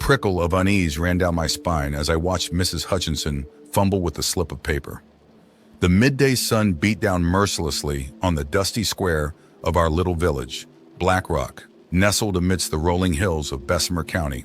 prickle of unease ran down my spine as I watched Mrs. Hutchinson fumble with the slip of paper. The midday sun beat down mercilessly on the dusty square of our little village, Black Rock, nestled amidst the rolling hills of Bessemer County.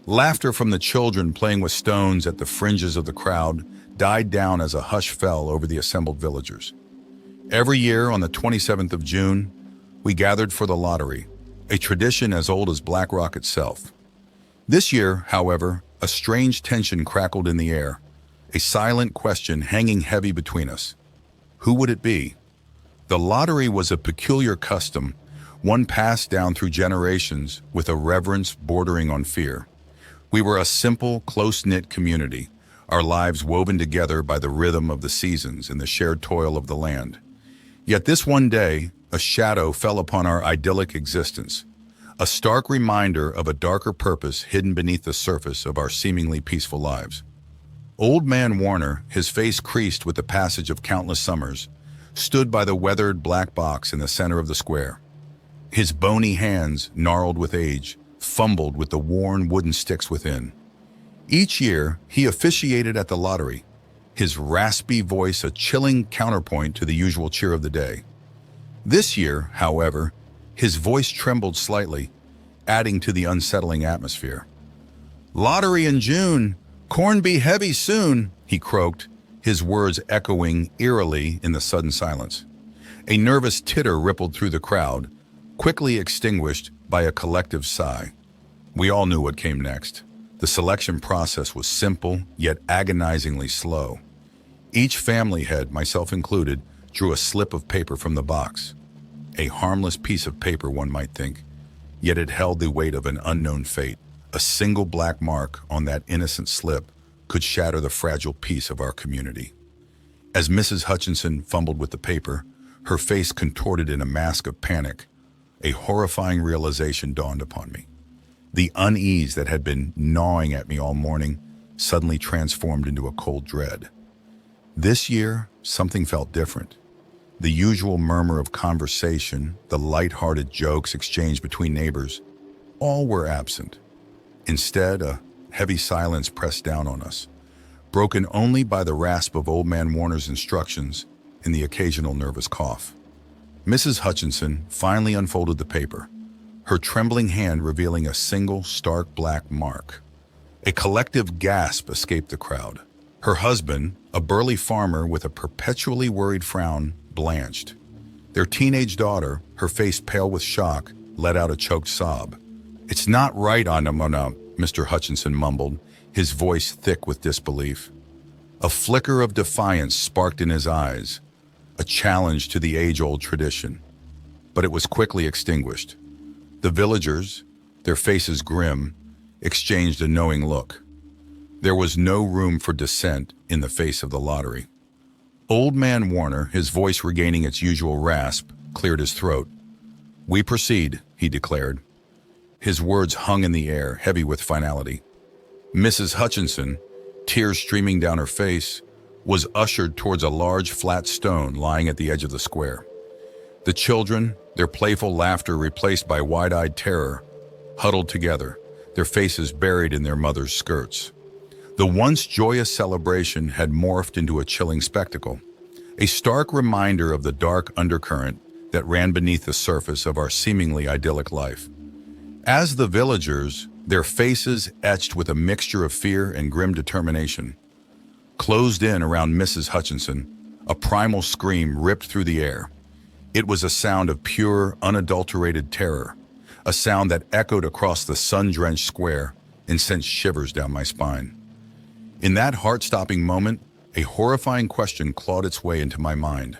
Laughter from the children playing with stones at the fringes of the crowd died down as a hush fell over the assembled villagers. Every year on the 27th of June, we gathered for the lottery, a tradition as old as Black Rock itself. This year, however, a strange tension crackled in the air, a silent question hanging heavy between us. Who would it be? The lottery was a peculiar custom, one passed down through generations with a reverence bordering on fear. We were a simple, close-knit community, our lives woven together by the rhythm of the seasons and the shared toil of the land. Yet this one day, a shadow fell upon our idyllic existence, a stark reminder of a darker purpose hidden beneath the surface of our seemingly peaceful lives. Old Man Warner, his face creased with the passage of countless summers, stood by the weathered black box in the center of the square. His bony hands, gnarled with age, fumbled with the worn wooden sticks within. Each year, he officiated at the lottery, his raspy voice a chilling counterpoint to the usual cheer of the day. This year, however, his voice trembled slightly, adding to the unsettling atmosphere. "Lottery in June! Corn be heavy soon!" he croaked, his words echoing eerily in the sudden silence. A nervous titter rippled through the crowd, quickly extinguished by a collective sigh. We all knew what came next. The selection process was simple, yet agonizingly slow. Each family head, myself included, drew a slip of paper from the box. A harmless piece of paper, one might think, yet it held the weight of an unknown fate. A single black mark on that innocent slip could shatter the fragile peace of our community. As Mrs. Hutchinson fumbled with the paper, her face contorted in a mask of panic, a horrifying realization dawned upon me. The unease that had been gnawing at me all morning suddenly transformed into a cold dread. This year, something felt different. The usual murmur of conversation, the light-hearted jokes exchanged between neighbors, all were absent. Instead, a heavy silence pressed down on us, broken only by the rasp of Old Man Warner's instructions and the occasional nervous cough. Mrs. Hutchinson finally unfolded the paper, her trembling hand revealing a single stark black mark. A collective gasp escaped the crowd. Her husband, a burly farmer with a perpetually worried frown, blanched. Their teenage daughter, her face pale with shock, let out a choked sob. "It's not right, Anna," Mr. Hutchinson mumbled, his voice thick with disbelief. A flicker of defiance sparked in his eyes, a challenge to the age-old tradition. But it was quickly extinguished. The villagers, their faces grim, exchanged a knowing look. There was no room for dissent in the face of the lottery. Old Man Warner, his voice regaining its usual rasp, cleared his throat. "We proceed," he declared. His words hung in the air, heavy with finality. Mrs. Hutchinson, tears streaming down her face, was ushered towards a large flat stone lying at the edge of the square. The children, their playful laughter replaced by wide-eyed terror, huddled together, their faces buried in their mothers' skirts. The once joyous celebration had morphed into a chilling spectacle, a stark reminder of the dark undercurrent that ran beneath the surface of our seemingly idyllic life. As the villagers, their faces etched with a mixture of fear and grim determination, closed in around Mrs. Hutchinson, a primal scream ripped through the air. It was a sound of pure, unadulterated terror, a sound that echoed across the sun-drenched square and sent shivers down my spine. In that heart-stopping moment, a horrifying question clawed its way into my mind.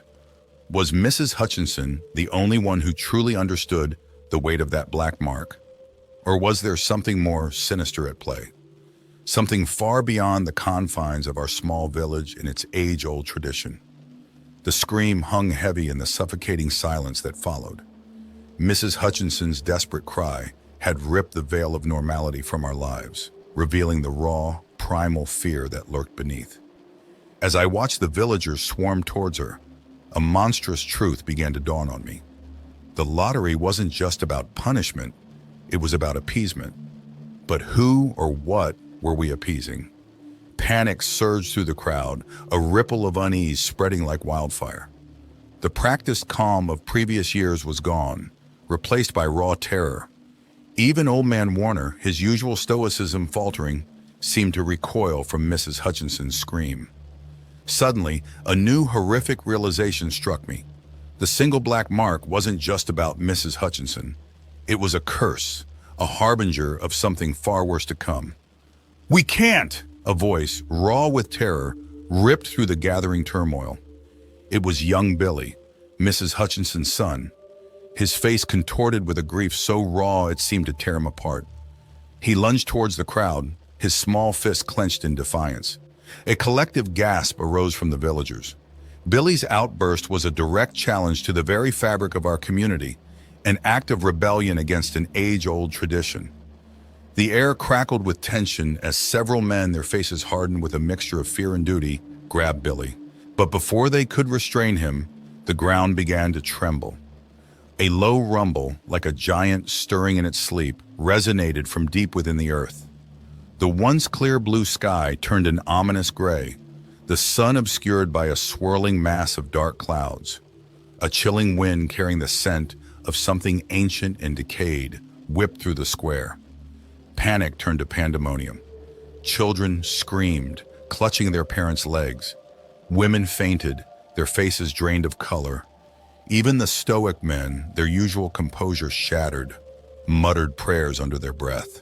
Was Mrs. Hutchinson the only one who truly understood the weight of that black mark? Or was there something more sinister at play? Something far beyond the confines of our small village and its age-old tradition? The scream hung heavy in the suffocating silence that followed. Mrs. Hutchinson's desperate cry had ripped the veil of normality from our lives, revealing the raw, primal fear that lurked beneath. As I watched the villagers swarm towards her, a monstrous truth began to dawn on me. The lottery wasn't just about punishment, it was about appeasement. But who or what were we appeasing? Panic surged through the crowd, a ripple of unease spreading like wildfire. The practiced calm of previous years was gone, replaced by raw terror. Even Old Man Warner, his usual stoicism faltering, seemed to recoil from Mrs. Hutchinson's scream. Suddenly, a new horrific realization struck me. The single black mark wasn't just about Mrs. Hutchinson. It was a curse, a harbinger of something far worse to come. "We can't!" A voice, raw with terror, ripped through the gathering turmoil. It was young Billy, Mrs. Hutchinson's son, his face contorted with a grief so raw it seemed to tear him apart. He lunged towards the crowd, his small fist clenched in defiance. A collective gasp arose from the villagers. Billy's outburst was a direct challenge to the very fabric of our community, an act of rebellion against an age-old tradition. The air crackled with tension as several men, their faces hardened with a mixture of fear and duty, grabbed Billy. But before they could restrain him, the ground began to tremble. A low rumble, like a giant stirring in its sleep, resonated from deep within the earth. The once clear blue sky turned an ominous gray, the sun obscured by a swirling mass of dark clouds. A chilling wind carrying the scent of something ancient and decayed whipped through the square. Panic turned to pandemonium. Children screamed, clutching their parents' legs. Women fainted, their faces drained of color. Even the stoic men, their usual composure shattered, muttered prayers under their breath.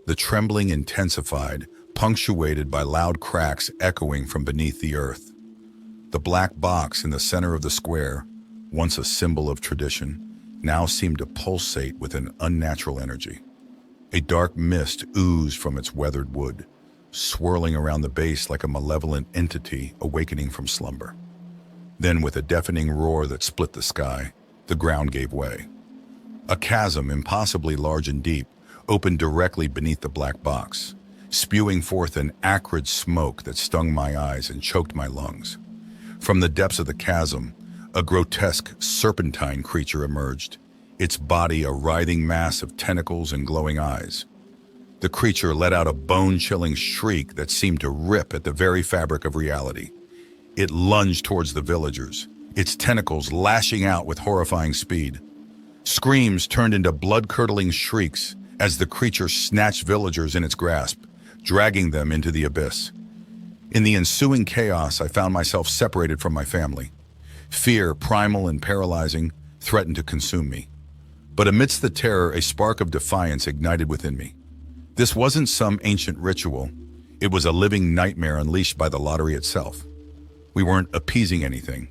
The trembling intensified, punctuated by loud cracks echoing from beneath the earth. The black box in the center of the square, once a symbol of tradition, now seemed to pulsate with an unnatural energy. A dark mist oozed from its weathered wood, swirling around the base like a malevolent entity awakening from slumber. Then, with a deafening roar that split the sky, the ground gave way. A chasm, impossibly large and deep, opened directly beneath the black box, spewing forth an acrid smoke that stung my eyes and choked my lungs. From the depths of the chasm, a grotesque serpentine creature emerged, its body a writhing mass of tentacles and glowing eyes. The creature let out a bone-chilling shriek that seemed to rip at the very fabric of reality. It lunged towards the villagers, its tentacles lashing out with horrifying speed. Screams turned into blood-curdling shrieks as the creature snatched villagers in its grasp, dragging them into the abyss. In the ensuing chaos, I found myself separated from my family. Fear, primal and paralyzing, threatened to consume me. But amidst the terror, a spark of defiance ignited within me. This wasn't some ancient ritual. It was a living nightmare unleashed by the lottery itself. We weren't appeasing anything.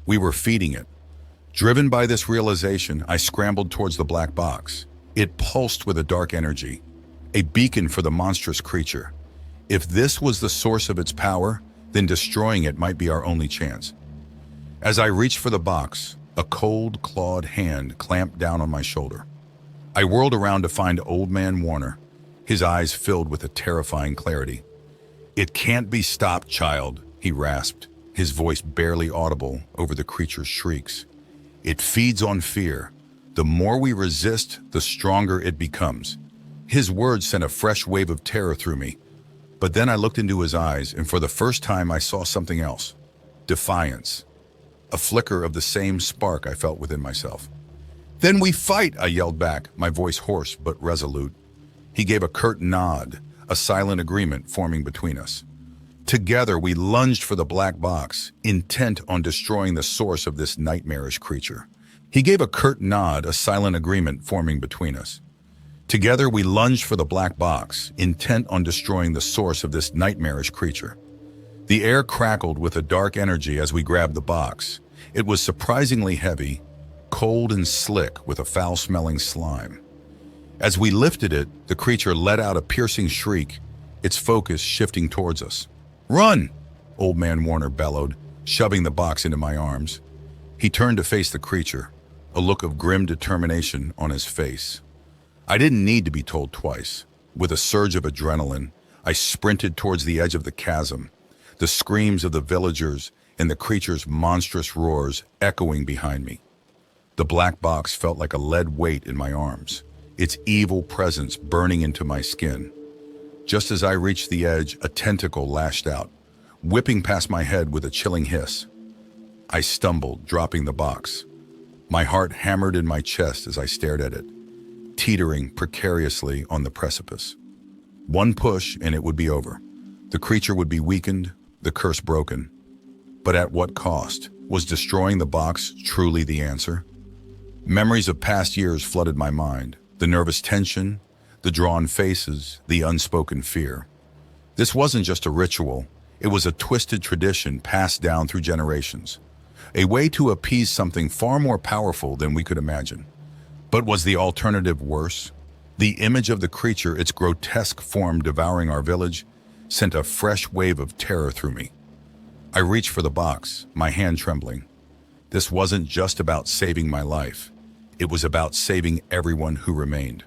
We were feeding it. Driven by this realization, I scrambled towards the black box. It pulsed with a dark energy, a beacon for the monstrous creature. If this was the source of its power, then destroying it might be our only chance. As I reached for the box, a cold, clawed hand clamped down on my shoulder. I whirled around to find Old Man Warner, his eyes filled with a terrifying clarity. "It can't be stopped, child," he rasped, his voice barely audible over the creature's shrieks. "It feeds on fear. The more we resist, the stronger it becomes." His words sent a fresh wave of terror through me. But then I looked into his eyes, and for the first time I saw something else. Defiance. A flicker of the same spark I felt within myself. "Then we fight," I yelled back, my voice hoarse but resolute. He gave a curt nod, a silent agreement forming between us. Together we lunged for the black box, intent on destroying the source of this nightmarish creature. He gave a curt nod, a silent agreement forming between us. Together we lunged for the black box, intent on destroying the source of this nightmarish creature. The air crackled with a dark energy as we grabbed the box. It was surprisingly heavy, cold and slick with a foul-smelling slime. As we lifted it, the creature let out a piercing shriek, its focus shifting towards us. "Run!" Old Man Warner bellowed, shoving the box into my arms. He turned to face the creature, a look of grim determination on his face. I didn't need to be told twice. With a surge of adrenaline, I sprinted towards the edge of the chasm, the screams of the villagers and the creature's monstrous roars echoing behind me. The black box felt like a lead weight in my arms, its evil presence burning into my skin. Just as I reached the edge, a tentacle lashed out, whipping past my head with a chilling hiss. I stumbled, dropping the box. My heart hammered in my chest as I stared at it, teetering precariously on the precipice. One push and it would be over. The creature would be weakened, the curse broken. But at what cost? Was destroying the box truly the answer? Memories of past years flooded my mind, the nervous tension, the drawn faces, the unspoken fear. This wasn't just a ritual, it was a twisted tradition passed down through generations, a way to appease something far more powerful than we could imagine. But was the alternative worse? The image of the creature, its grotesque form devouring our village, sent a fresh wave of terror through me. I reached for the box, my hand trembling. This wasn't just about saving my life. It was about saving everyone who remained.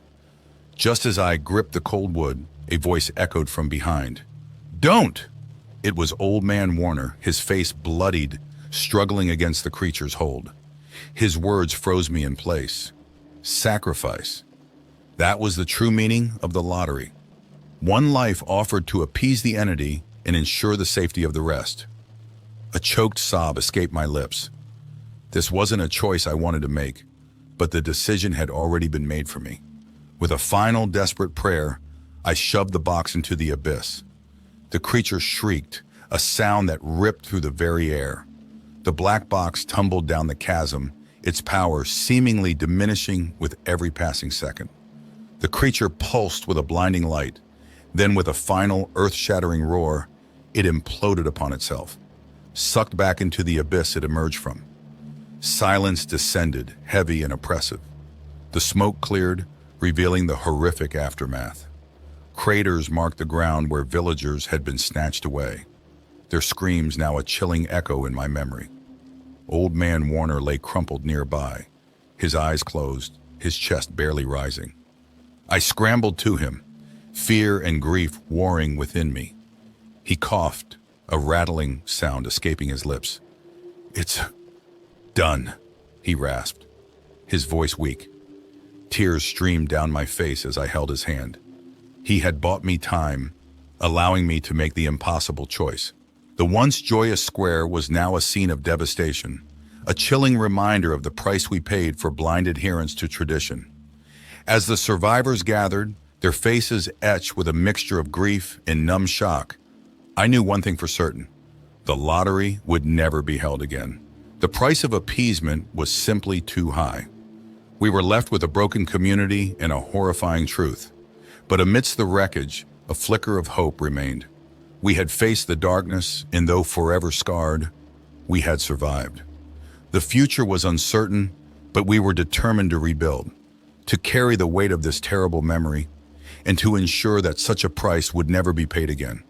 Just as I gripped the cold wood, a voice echoed from behind. "Don't!" It was Old Man Warner, his face bloodied, struggling against the creature's hold. His words froze me in place. Sacrifice. That was the true meaning of the lottery. One life offered to appease the entity and ensure the safety of the rest. A choked sob escaped my lips. This wasn't a choice I wanted to make, but the decision had already been made for me. With a final desperate prayer, I shoved the box into the abyss. The creature shrieked, a sound that ripped through the very air. The black box tumbled down the chasm, its power seemingly diminishing with every passing second. The creature pulsed with a blinding light. Then with a final earth-shattering roar, it imploded upon itself, sucked back into the abyss it emerged from. Silence descended, heavy and oppressive. The smoke cleared, revealing the horrific aftermath. Craters marked the ground where villagers had been snatched away, their screams now a chilling echo in my memory. Old Man Warner lay crumpled nearby, his eyes closed, his chest barely rising. I scrambled to him, fear and grief warring within me. He coughed, a rattling sound escaping his lips. "It's done," he rasped, his voice weak. Tears streamed down my face as I held his hand. He had bought me time, allowing me to make the impossible choice. The once joyous square was now a scene of devastation, a chilling reminder of the price we paid for blind adherence to tradition. As the survivors gathered, their faces etched with a mixture of grief and numb shock, I knew one thing for certain: the lottery would never be held again. The price of appeasement was simply too high. We were left with a broken community and a horrifying truth. But amidst the wreckage, a flicker of hope remained. We had faced the darkness, and though forever scarred, we had survived. The future was uncertain, but we were determined to rebuild, to carry the weight of this terrible memory, and to ensure that such a price would never be paid again.